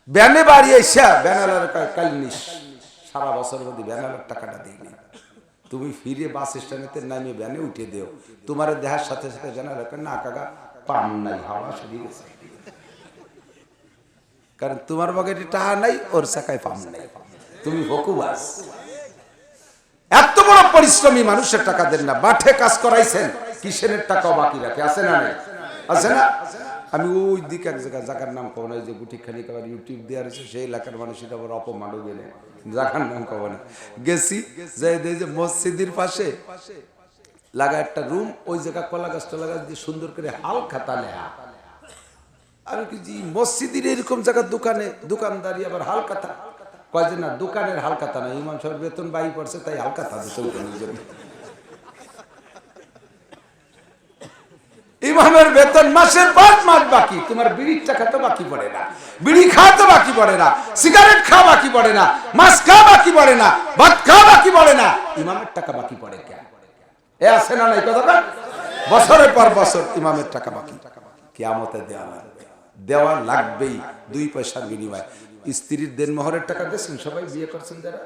ব্যানে বাড়ি এসা ব্যানালার কালিনিস সারা বছর মধ্যে ব্যানালার টাকাটা দিইনি, তুমি ফিরে বাস স্ট্যান্ডেতে নামিয়ে ব্যানে উঠে দেও, তোমার দেহার সাথে সাথে ব্যানালার না কাকা পাম নাই, হাওয়া সরিয়ে গেছে, কারণ তোমার পকেটে টাকা নাই, ওর চাকায় পাম নাই, তুমি হকুবাস। এত বড় পরিশ্রমী মানুষের টাকা দেন না, মাঠে কাজ করাইছেন, কিসেনের টাকাও বাকি রাখে, আছে না নাই? আছে না? আমি ওই দিকে এক জায়গার নাম কব না, যে গুটিখানি আবার ইউটিউব দেওয়া রয়েছে, সেই এলাকার মানুষের আবার অপমানও গেলে জায়গার নাম কব না, গেছি যে মসজিদের পাশে লাগা একটা রুম, ওই জায়গা কলা গাছ টলা গাছ দিয়ে সুন্দর করে হালকা তালে। আমি কি মসজিদের এরকম জায়গার দোকানদারি আবার হালকাতা কয় যে না, দোকানের হালকাতা না, ইমাম সাহেবের বেতন বাই পড়ছে তাই হালকাতা দিচ্ছে ওখানের জন্য। ইমামের বেতন মাসের 5 মাস বাকি, তোমার বিড়ির টাকা তো বাকি পড়ে না, বিড়ি খাওয়া তো বাকি পড়ে না, সিগারেট খাওয়া বাকি পড়ে না, মাছ খাওয়া বাকি পড়ে না, ভাত খাওয়া বাকি পড়ে না, ইমামের টাকা বাকি পড়ে কেন? এ আছে না নাই কথাটা? বছরের পর বছর ইমামের টাকা বাকি, কিয়ামতে দেওয়া লাগবেই 2 পয়সার বিনিময়। স্ত্রীর দেনমোহরের টাকা দিয়েছেন সবাই, বিয়ে করছেন যারা,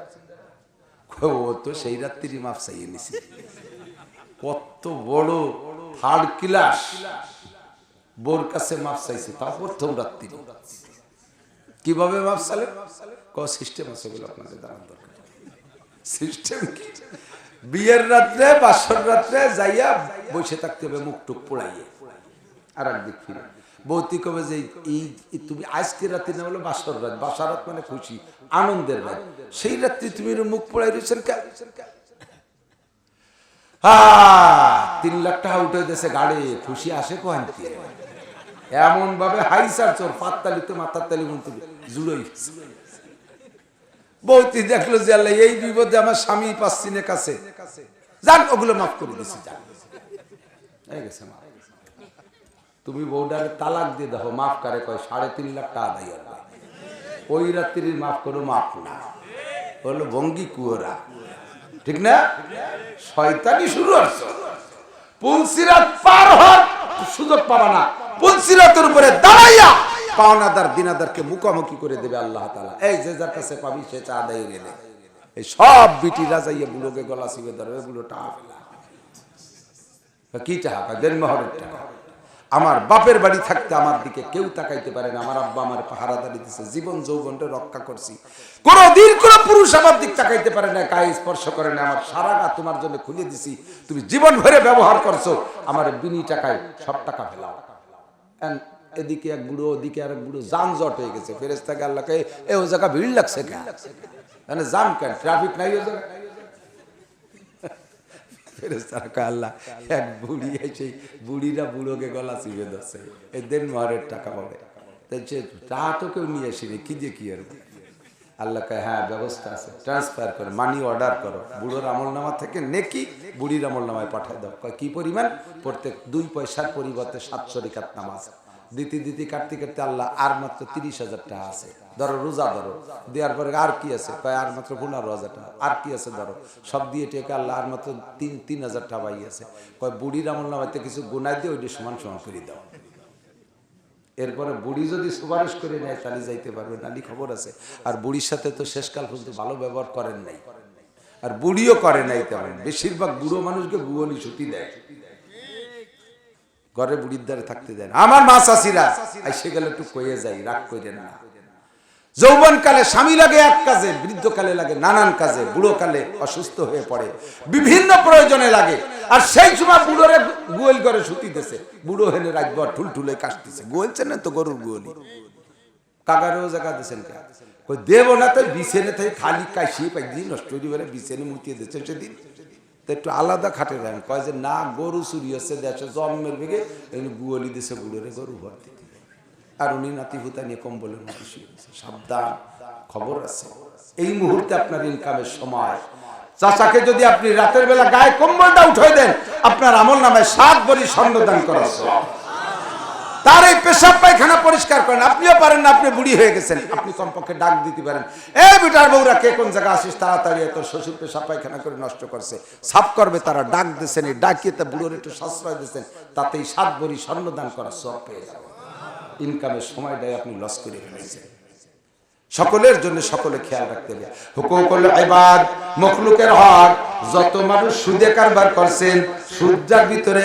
ও তো সেই রাত্রি মাপ চাইয়ে নিছে, কত বড় থার্ড ক্লাস বোর কাছে মাপ চাইছে, তা প্রথম রাত্রি। কিভাবে মাপ চালেন? সিস্টেম আছে বলে আপনাদের জানার দরকার। সিস্টেম কি? বিয়ের রাত্রে বাসর রাত্রে যাইয়া বসে থাকতে হবে মুখ টুক পোড়াইয়ে, আর একদিক ফিরে বৌতি কবে যে তুমি আজকে রাত্রি না হলো বাসর রাত, বাসর রাত মানে খুশি আনন্দের রাত, সেই রাত্রি তুমি মুখ পোড়াই রয়েছেন কেন? 3 লাখ টাকা উঠে দিয়েছে গাড়ি, খুশি আসে কোন এমন ভাবে হাইসার চোর পাততালিতে মাথার তালি মন্ত্রী জুড়োই। বৌতি দেখলো যে আল্লাহ এই বিপদে আমার স্বামী পাচ্ছি না কাছে, যান ওগুলো মাফ করে দিছি, যান হয়ে গেছে মা। তুমি বউডারে তালাক দিয়ে দেখো, মাফ করে কয় 3.5 লাখ টাকা আদায় হবে, ওই রাত্রির মাফ করো, মাফ না বললো ভঙ্গি কুয়োরা, ঠিক না? শয়তানি শুরু হচ্ছে, পুলসিরাত পার হওয়ার সুযোগ পাবা না, পুলসিরাতের উপরে দাঁড়াইয়া পাওনাদার দিনাদারকে মুখোমুখি করে দেবে আল্লাহ তাআলা। এই যে যার কাছে পাবি সে চা দেয় রে, এই সব বিটিরা যাইয়া বুড়োকে গলা চিপে ধরবে, বুড়ো টাকা ফেলা, কি টাকা? দেনমোহরের টাকা। আমার বাপের বাড়ি থাকতে আমার দিকে কেউ তাকাইতে পারে না, আমার আব্বা আমার পাহারাদারি দিচ্ছে, জীবন যৌবনটা রক্ষা করছি, কোনদিন কোন পুরুষ আমার দিক তাকাইতে পারে না, গায়ে স্পর্শ করে না, আমার সারা গা তোমার জন্য খুলে দিছি, তুমি জীবন ভরে ব্যবহার করছো, আমার বিনি টাকায় সব টাকা ফেলাও। এদিকে এক বুড়ো, ওদিকে আর এক বুড়ো, যানজট হয়ে গেছে, ফেরেশতাকে আল্লাহকে এ ও জায়গা ভিড় লাগছে কেন? মানে জাম কেন, ট্রাফিক নাই ও জায়গা? আল্লাহ এক বুড়ি এসে বুড়িরা বুড়োকে গলা চিপে ধরছে, এই দেনমোহরের টাকা পাবে, তা তো কেউ নিয়ে আসেনি, কি যে কি আর। আল্লাহ কয় হ্যাঁ ব্যবস্থা আছে, ট্রান্সফার করো, মানি অর্ডার করো, বুড়োর আমলনামা থেকে নেকি বুড়ির আমলনামায় পাঠিয়ে দাও। কয় কি পরিমাণ? প্রত্যেক 2 পয়সার পরিবর্তে 700 রাকাত নামাজ দিতে কাটতে কাটতে আল্লাহ আর মাত্র 30,000 টাকা আছে, ধরো রোজা ধরো, দেওয়ার পরে আর কি আছে? কয় আর মাত্র 15,000 টাকা, আর কি আছে ধরো, সব দিয়ে টেকে আল্লাহ আর মাত্র 3,000 টাকা পাই আছে। কয় বুড়ির আমলনামাতে কিছু গুনাই দিয়ে ওইটা সমান সমান করে দাও, এরপরে বুড়ি যদি সুপারিশ করে নেয় তাহলে যাইতে পারবে, নালি খবর আছে। আর বুড়ির সাথে তো শেষকাল পর্যন্ত ভালো ব্যবহার করেন নাই, আর বুড়িও করে নাই তেমন, বেশিরভাগ বুড়ো মানুষকে বুয়নি ছুটি দেয়, ঘরে বুড়ির দ্বারে থাকতে দেয় না। আমার মা চাষিরা এসে গেলে একটু কয়ে যাই, রাগ করেন না। যৌবন কালে স্বামী লাগে এক কাজে, বৃদ্ধকালে লাগে নানান কাজে, বুড়ো কালে অসুস্থ হয়ে পড়ে, বিভিন্ন প্রয়োজনে লাগে, আর সেই সময় বুড়োরে গোয়েল করে শুতি দিতেছে, বুড়ো হেনে রাখবো ঠুলঠুলে কাশতেছে, গোয়েলছেন না তো গরুর গোয়েলি, কাকারেও জায়গা দিচ্ছেন কে? কই দেব না, তাই বিছেনে তাই খালি কাশিয়ে পাই দিয়ে নষ্ট হয়ে গেলে বিছেনে মুটিয়ে দিচ্ছেন সেদিন, তো একটু আলাদা খাটে দেন। কয় যে না, গরু চুরি হচ্ছে দেশে, জন্মের বেগে গুয়ালি দিছে বুড়োরে গরু ভর্তি, আর উনি নাতি ভুতা নিয়ে কম্বলের মতো শুয়ে গেছে। সাবধান, খবর আছে। এই মুহূর্তে আপনার ইনকামের সময়, চাচাকে যদি আপনি রাতের বেলা গায়ে কম্বলটা উঠে দেন, আপনার আমলনামায় 7 ভরি স্বর্ণ দান করা, তার এই পেশাব পায়খানা পরিষ্কার করেন। আপনিও পারেন না, আপনি বুড়ি হয়ে গেছেন, আপনি কমপক্ষে ডাক দিতে পারেন, এই বেটার বউরা কে কোন জায়গা আসিস, তাড়াতাড়ি তোর শ্বশুর পেশাব পায়খানা করে নষ্ট করছে, সাফ করবে তারা, ডাক দিয়েছেন, এই ডাকিয়ে তা বুড়োর একটু সাশ্রয় দিয়েছেন, তাতেই 7 ভরি স্বর্ণ দান করার সব পেয়ে যাবে। ইনকামের সময়টাই আপনি লস করে ফেলেছেন। সকলের জন্য সকলে খেয়াল রাখতে হবে। হুকুকুল ইবাদ, মখলুকের হক, যত মানুষ সুদে কারবার করছেন, সুদের ভিতরে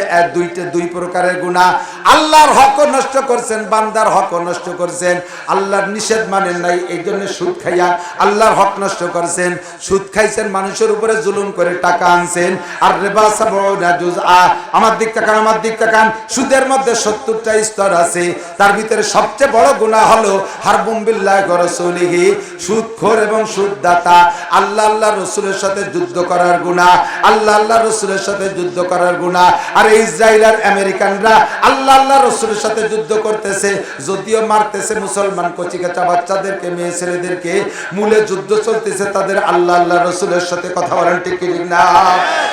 দুই প্রকারের গুনাহ। আল্লাহর হকও নষ্ট করছেন, বান্দার হকও নষ্ট করছেন। আল্লাহর নিষেধ মানেন নাই, এই জন্য সুদ খাইয়া আল্লাহর হক নষ্ট করছেন। সুদ খাইছেন, মানুষের উপরে জুলুম করে টাকা আনছেন। আর রিবা সাবউনা জুজআ, আমার দিক তাকান, আমার দিক তাকান। সুদের মধ্যে 70টা স্তর আছে, তার ভিতরে সবচেয়ে বড় গুনাহ হলো হারবুম বিল্লাহি ওয়া রাসূলিহি, সুদখোর এবং সুদদাতা। আল্লাহ আল্লাহর রাসূলের সাথে যুদ্ধ করার গুনাহ, আল্লাহ আল্লাহর রাসূলের সাথে যুদ্ধ করার গুনাহ। আর ইসরায়েল আর আমেরিকানরা আল্লাহ আল্লাহর রাসূলের সাথে যুদ্ধ করতেছে, যদিও মারতেছে মুসলমান কচিকাঁচা বাচ্চাদেরকে, মেয়ে ছেলেদেরকে, মূলে যুদ্ধ চলতেছে তাদের আল্লাহ আল্লাহর রাসূলের সাথে। কথা বলেন ঠিক কি না?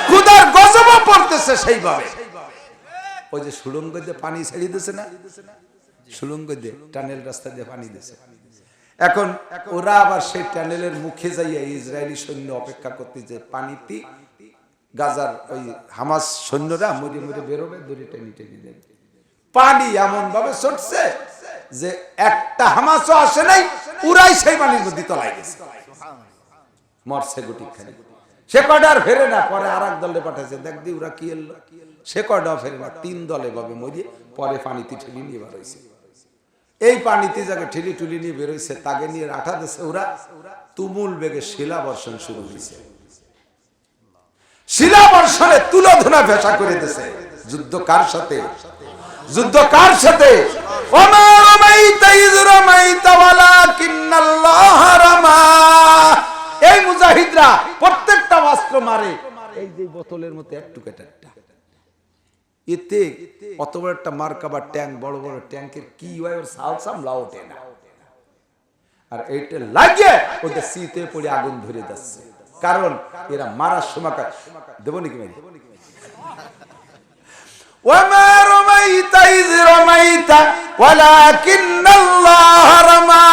খোদার গজবও পড়তেছে সেইভাবে। ওই যে সুড়ঙ্গ দিয়ে পানি ছেড়ে দিয়েছে না, সুড়ঙ্গ দিয়ে টানেল রাস্তা দিয়ে পানি দিয়েছে। এখন ওরা আবার সেই টানেলের মুখে যাইয়া ইসরায়েলি সৈন্য অপেক্ষা করতেছে, পানিতে গাজার ওই হামাস সৈন্যরা মরে মরে বেরোবে, দড়ি টেনে টেনে দেবে। পানি এমন ভাবে ছুটছে যে একটা হামাসও আসে নাই, উড়াই সেই পানির মধ্যে তলায় গেছে, মরছে গুটি খালি। সে কয়টা আর ফেরে না, পরে আর এক দলে পাঠাইছে, দেখ দি ওরা কি এলো। সে কয়টাও ফেরে না, 3 দলে ভাবে মরিয়ে পরে পানিতে ঠেলি নিয়ে বার হয়েছে। এই পানিতে যাকে ঠেলি টুলি নিয়ে বেরোইছে, তাকে নিয়ে রাঠা দিচ্ছে ওরা। তুমুল বেগে শিলা বর্ষণ শুরু হয়েছে, শিলা বর্ষণে তুলোধনা ভেসা করে দিয়েছে। যুদ্ধ কার সাথে? যুদ্ধ কার সাথে? ওমা রামাইতা ইয রামাইতা ওয়ালাকিন্নাল্লাহ রামা। এই মুজাহিদরা প্রত্যেকটা অস্ত্র মারে এই যে বোতলের মতো একটু কেটাটা। এতে অত বড় একটা মার্কাবা ট্যাঙ্ক, বড় বড় ট্যাঙ্কের কি হয়, ওর সাল সামলা ওঠে না। আর এইটা লাগিয়ে ওটা শীতে পড়ে আগুন ধরে যাচ্ছে, কারণ এরা মারার সময় দেবো নাকি ভাই? ওয়ামা রামাইতা ইয রামাইতা ওয়ালাকিন্নাল্লাহ রামা।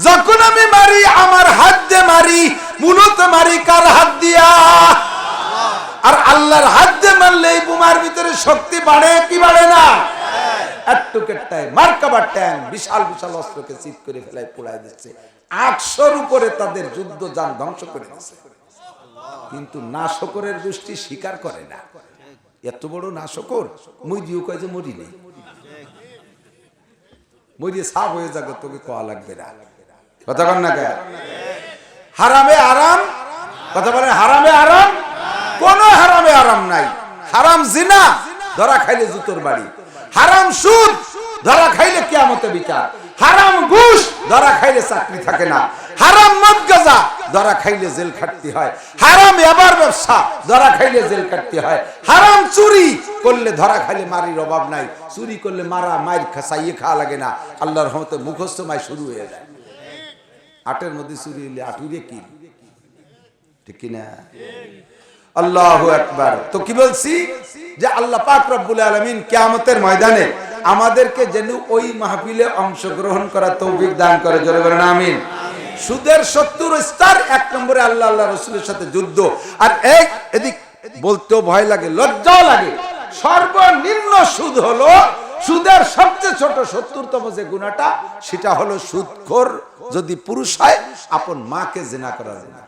যখন আমি মারি আমার হাত দিয়ে মারি, মূলত মারি কার হাত দিয়া? আর আল্লাহর হাত দিয়ে মারলে এই বোমার ভিতরে শক্তি বাড়ে কি বাড়ে না? একটু কেটটায় মার্কাবার ট্যাঙ্ক বিশাল বিশাল অস্ত্রকে চিৎ করে ফেলায়, পোড়ায় দিচ্ছে। 800-র উপরে তাদের যুদ্ধ যান ধ্বংস করে দিচ্ছে। কিন্তু নাশকরের গোষ্ঠী স্বীকার করে না। এত বড় নাশকর, মরিও কয় যে মরি নেই, মরিয়ে সাফ হয়ে যাবে, তোকে কোয়া লাগবে না। কথা বল না কেন? হারামে আরাম, কথা বলেন হারামে আরাম? কোন হারামে আরাম নাই। হারাম জিনা, ধরা খাইলে জুতোর বাড়ি। হারাম সুদ, ধরা খাইলে কিয়ামতে বিচার। হারাম ঘুষ, ধরা খাইলে চাকরি থাকে না। হারাম মদ গাঁজা, ধরা খাইলে জেল খাটতে হয়। হারাম এবার ব্যবসা, ধরা খাইলে জেল কাটতে হয়। হারাম চুরি করলে ধরা খাইলে মারির অভাব নাই। চুরি করলে মারা মায়ের খাসাইয়ে খাওয়া লাগে না, আল্লাহর রহমতে মুখস্থ মাই শুরু হয়ে যায়। 8-এর মধ্যে চুরি হইলে 8 কি ঠিক কিনা? আল্লাহু আকবার। তো কি বলছি যে আল্লাহ পাক রব্বুল আলামিন কিয়ামতের ময়দানে আমাদেরকে যেন ওই মাহফিলে অংশগ্রহণ করার তৌফিক দান করে, জোরে বলেন আমিন। সুদের 70 স্তর, 1 নম্বরে আল্লাহ আল্লাহ রাসূলের সাথে যুদ্ধ। আর এদিক বলতেও ভয় লাগে, লজ্জাও লাগে। সর্বনিম্ন সুদ হলো, সুদের সবচেয়ে ছোট 70তম যে গুনাহটা, সেটা হলো সুদখোর যদি পুরুষ হয় আপন মাকে জিনা করার গুনাহ।